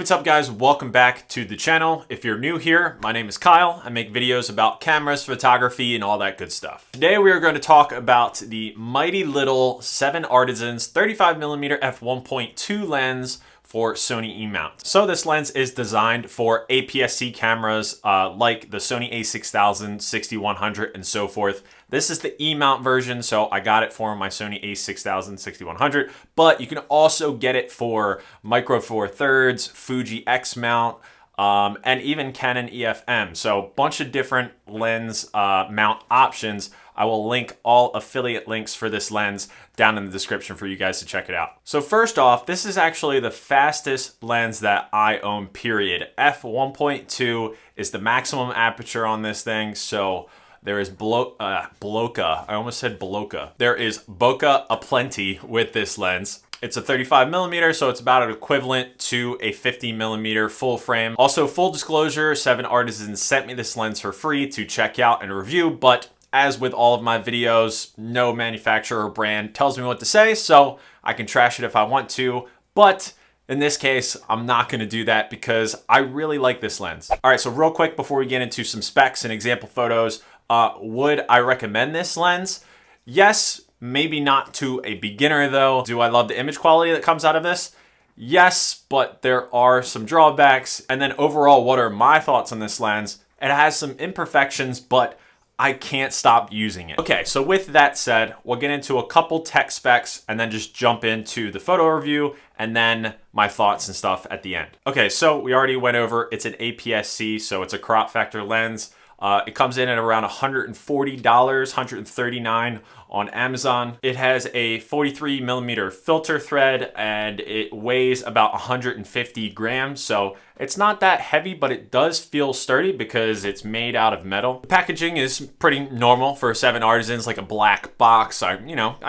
what's up guys? Welcome back to the channel. If you're new here, my name is Kyle. I make videos about cameras, photography, and all that good stuff. Today we are going to talk about the mighty little 7Artisans 35mm f1.2 lens for Sony E Mount. So this lens is designed for APS-C cameras like the Sony a6000, 6100, and so forth. This is the E Mount version, so I got it for my Sony a6000, 6100, but you can also get it for Micro Four Thirds, Fuji X Mount, and even Canon EF-M. So bunch of different lens mount options. I will link all affiliate links for this lens down in the description for you guys to check it out. So first off, this is actually the fastest lens that I own, period. f1.2 is the maximum aperture on this thing. So there is Bokeh. I almost said Bokeh. There is Bokeh aplenty with this lens. It's a 35mm, so it's about equivalent to a 50mm full frame. Also, full disclosure, 7Artisans sent me this lens for free to check out and review, but as with all of my videos, no manufacturer or brand tells me what to say, so I can trash it if I want to, but in this case, I'm not gonna do that because I really like this lens. All right, so real quick before we get into some specs and example photos, would I recommend this lens? Yes, maybe not to a beginner though. Do I love the image quality that comes out of this? Yes, but there are some drawbacks. And then overall, what are my thoughts on this lens? It has some imperfections, but I can't stop using it. Okay, so with that said, we'll get into a couple tech specs and then just jump into the photo review and then my thoughts and stuff at the end. Okay, so we already went over, it's an APS-C, so it's a crop factor lens. It comes in at around $140, $139 on Amazon. It has a 43mm filter thread and it weighs about 150 grams. So it's not that heavy, but it does feel sturdy because it's made out of metal. The packaging is pretty normal for 7Artisans, like a black box. I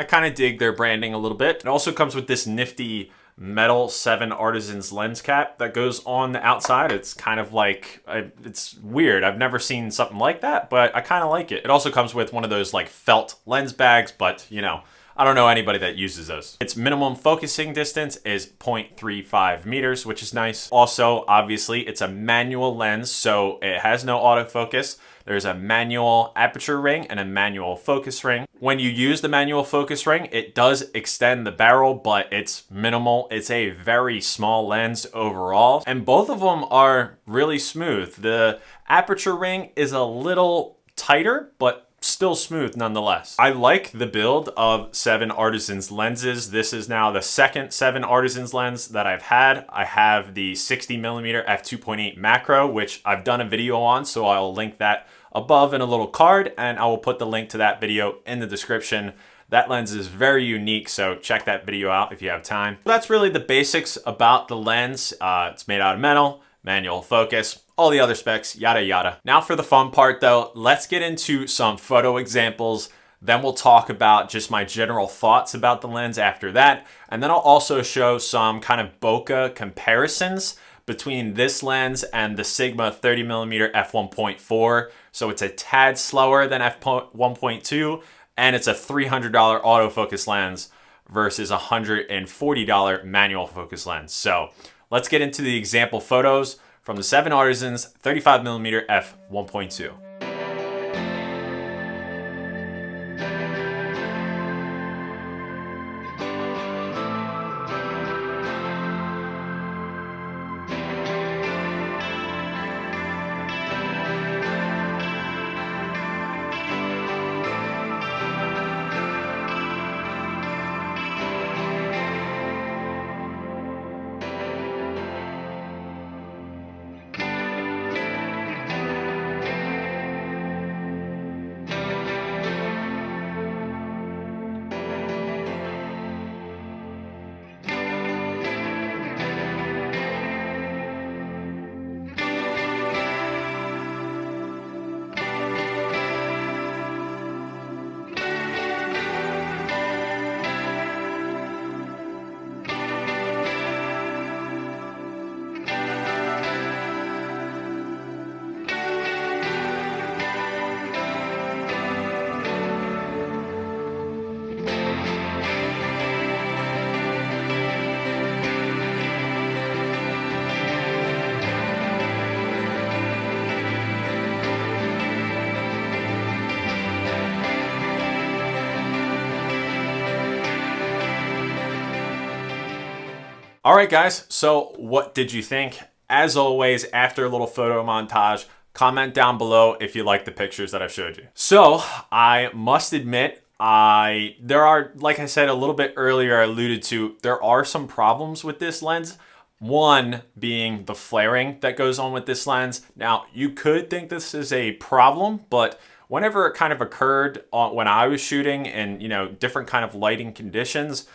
kind of dig their branding a little bit. It also comes with this nifty metal 7Artisans lens cap that goes on the outside. It's kind of like, it's weird. I've never seen something like that, but I kind of like it. It also comes with one of those like felt lens bags, but I don't know anybody that uses those. Its minimum focusing distance is 0.35 meters, which is nice. Also, obviously, it's a manual lens, so it has no autofocus. There's a manual aperture ring and a manual focus ring. When you use the manual focus ring, it does extend the barrel, but it's minimal. It's a very small lens overall, and both of them are really smooth. The aperture ring is a little tighter, but still smooth nonetheless. I like the build of 7Artisans lenses. This is now the second 7Artisans lens that I've had. I have the 60mm f2.8 macro, which I've done a video on, so I'll link that above in a little card, and I will put the link to that video in the description. That lens is very unique, so check that video out if you have time. That's really the basics about the lens. It's made out of metal, manual focus, all the other specs, yada yada. Now for the fun part though, let's get into some photo examples. Then we'll talk about just my general thoughts about the lens after that. And then I'll also show some kind of bokeh comparisons between this lens and the Sigma 30mm f1.4. So it's a tad slower than f1.2, and it's a $300 autofocus lens versus a $140 manual focus lens. So let's get into the example photos from the 7Artisans 35mm f1.2. All right, guys, so what did you think? As always, after a little photo montage, comment down below if you like the pictures that I've showed you. So I must admit, there are, like I said a little bit earlier, I alluded to, there are some problems with this lens. One being the flaring that goes on with this lens. Now, you could think this is a problem, but whenever it kind of occurred when I was shooting in, different kind of lighting conditions,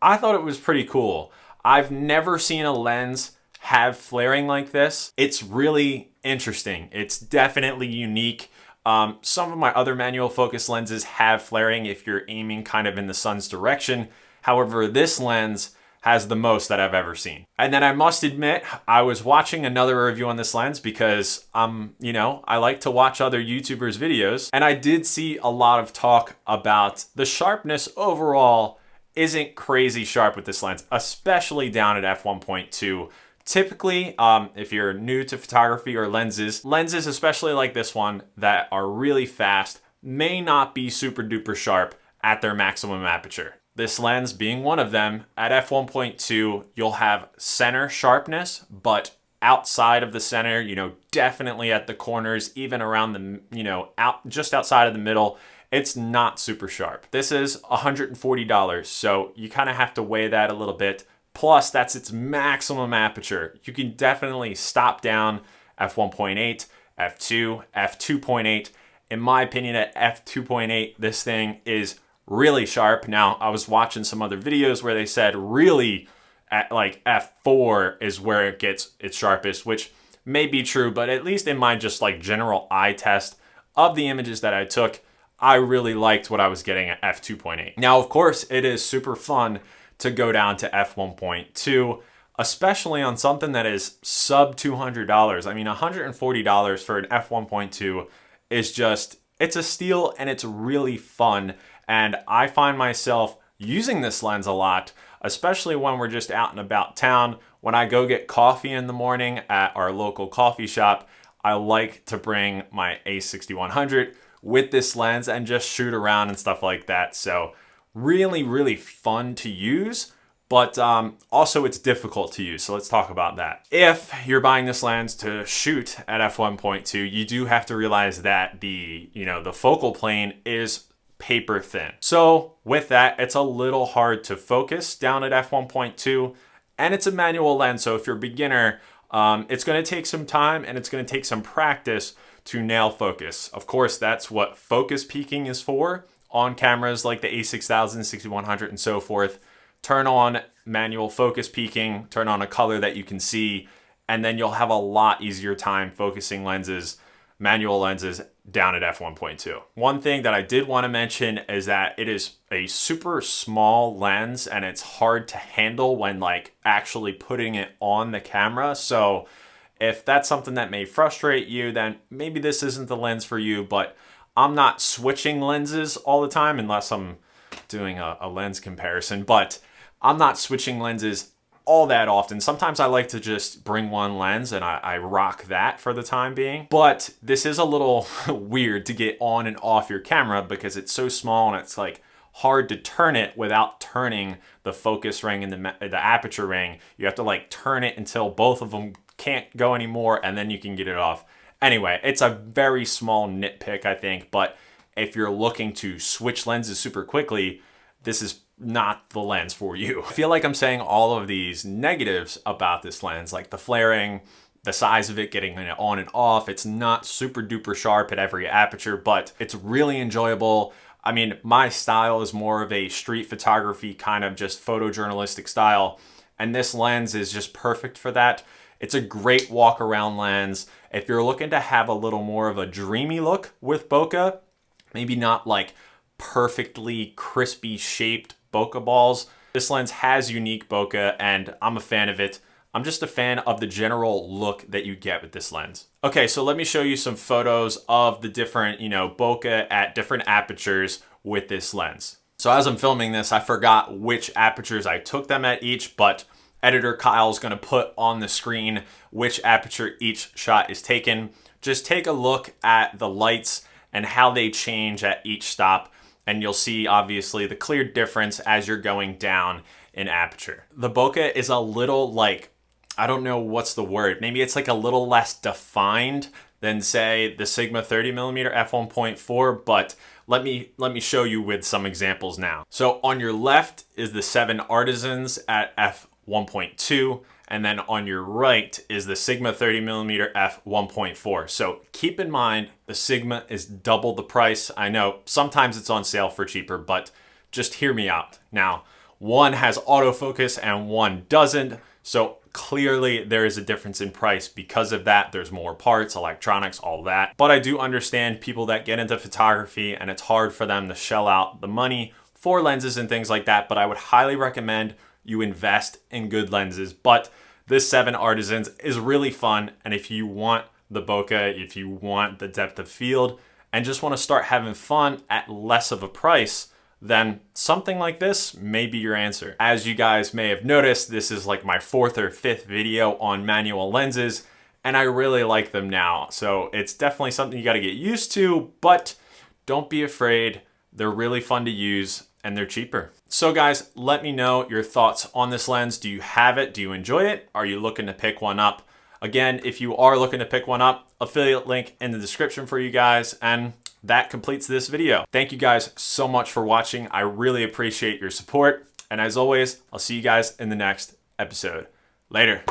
I thought it was pretty cool. I've never seen a lens have flaring like this. It's really interesting. It's definitely unique. Some of my other manual focus lenses have flaring if you're aiming kind of in the sun's direction. However, this lens has the most that I've ever seen. And then I must admit, I was watching another review on this lens because, I like to watch other YouTubers' videos. And I did see a lot of talk about the sharpness overall isn't crazy sharp with this lens, especially down at f1.2. Typically, if you're new to photography or lenses, especially like this one that are really fast, may not be super duper sharp at their maximum aperture. This lens being one of them, at f1.2, you'll have center sharpness, but outside of the center, definitely at the corners, even around the, just outside of the middle, it's not super sharp. This is $140, so you kind of have to weigh that a little bit. Plus, that's its maximum aperture. You can definitely stop down f1.8, f2, f2.8. In my opinion, at f2.8, this thing is really sharp. Now, I was watching some other videos where they said really at like f4 is where it gets its sharpest, which may be true, but at least in my just like general eye test of the images that I took, I really liked what I was getting at f2.8. Now, of course, it is super fun to go down to f1.2, especially on something that is sub $200. I mean, $140 for an f1.2 is just, it's a steal and it's really fun. And I find myself using this lens a lot, especially when we're just out and about town. When I go get coffee in the morning at our local coffee shop, I like to bring my a6100 with this lens and just shoot around and stuff like that. So really, really fun to use, but also it's difficult to use. So let's talk about that. If you're buying this lens to shoot at f1.2, you do have to realize that the focal plane is paper thin. So with that, it's a little hard to focus down at f1.2, and it's a manual lens. So if you're a beginner, it's going to take some time and it's going to take some practice to nail focus. Of course, that's what focus peaking is for on cameras like the a6000, 6100, and so forth. Turn on manual focus peaking, turn on a color that you can see, and then you'll have a lot easier time focusing manual lenses down at f1.2. One thing that I did want to mention is that it is a super small lens and it's hard to handle when like actually putting it on the camera. So if that's something that may frustrate you, then maybe this isn't the lens for you. But I'm not switching lenses all the time unless I'm doing a lens comparison, but I'm not switching lenses all that often. Sometimes I like to just bring one lens and I rock that for the time being. But this is a little weird to get on and off your camera because it's so small and it's like hard to turn it without turning the focus ring and the aperture ring. You have to like turn it until both of them can't go anymore and then you can get it off. Anyway, it's a very small nitpick, I think, but if you're looking to switch lenses super quickly, this is not the lens for you. I feel like I'm saying all of these negatives about this lens, like the flaring, the size of it, getting it on and off. It's not super duper sharp at every aperture, but it's really enjoyable. I mean, my style is more of a street photography kind of just photojournalistic style, and this lens is just perfect for that. It's a great walk around lens. If you're looking to have a little more of a dreamy look with bokeh, maybe not like perfectly crispy shaped bokeh balls, this lens has unique bokeh and I'm a fan of it. I'm just a fan of the general look that you get with this lens. Okay, so let me show you some photos of the different, bokeh at different apertures with this lens. So as I'm filming this, I forgot which apertures I took them at each, but editor Kyle's gonna put on the screen which aperture each shot is taken. Just take a look at the lights and how they change at each stop, and you'll see obviously the clear difference as you're going down in aperture. The bokeh is a little like, I don't know what's the word. Maybe it's like a little less defined than say the Sigma 30mm f1.4, but let me show you with some examples now. So on your left is the 7Artisans at f1.2, and then on your right is the Sigma 30mm f1.4. So keep in mind the Sigma is double the price. I know sometimes it's on sale for cheaper, but just hear me out. Now, one has autofocus and one doesn't. So clearly there is a difference in price because of that. There's more parts, electronics, all that. But I do understand people that get into photography and it's hard for them to shell out the money for lenses and things like that. But I would highly recommend you invest in good lenses. But this 7Artisans is really fun. And if you want the bokeh, if you want the depth of field and just want to start having fun at less of a price, then something like this may be your answer. As you guys may have noticed, this is like my 4th or 5th video on manual lenses, and I really like them now. So it's definitely something you got to get used to, but don't be afraid. They're really fun to use and they're cheaper. So guys, let me know your thoughts on this lens. Do you have it? Do you enjoy it? Are you looking to pick one up? Again, if you are looking to pick one up, affiliate link in the description for you guys. And that completes this video. Thank you guys so much for watching. I really appreciate your support. And as always, I'll see you guys in the next episode. Later.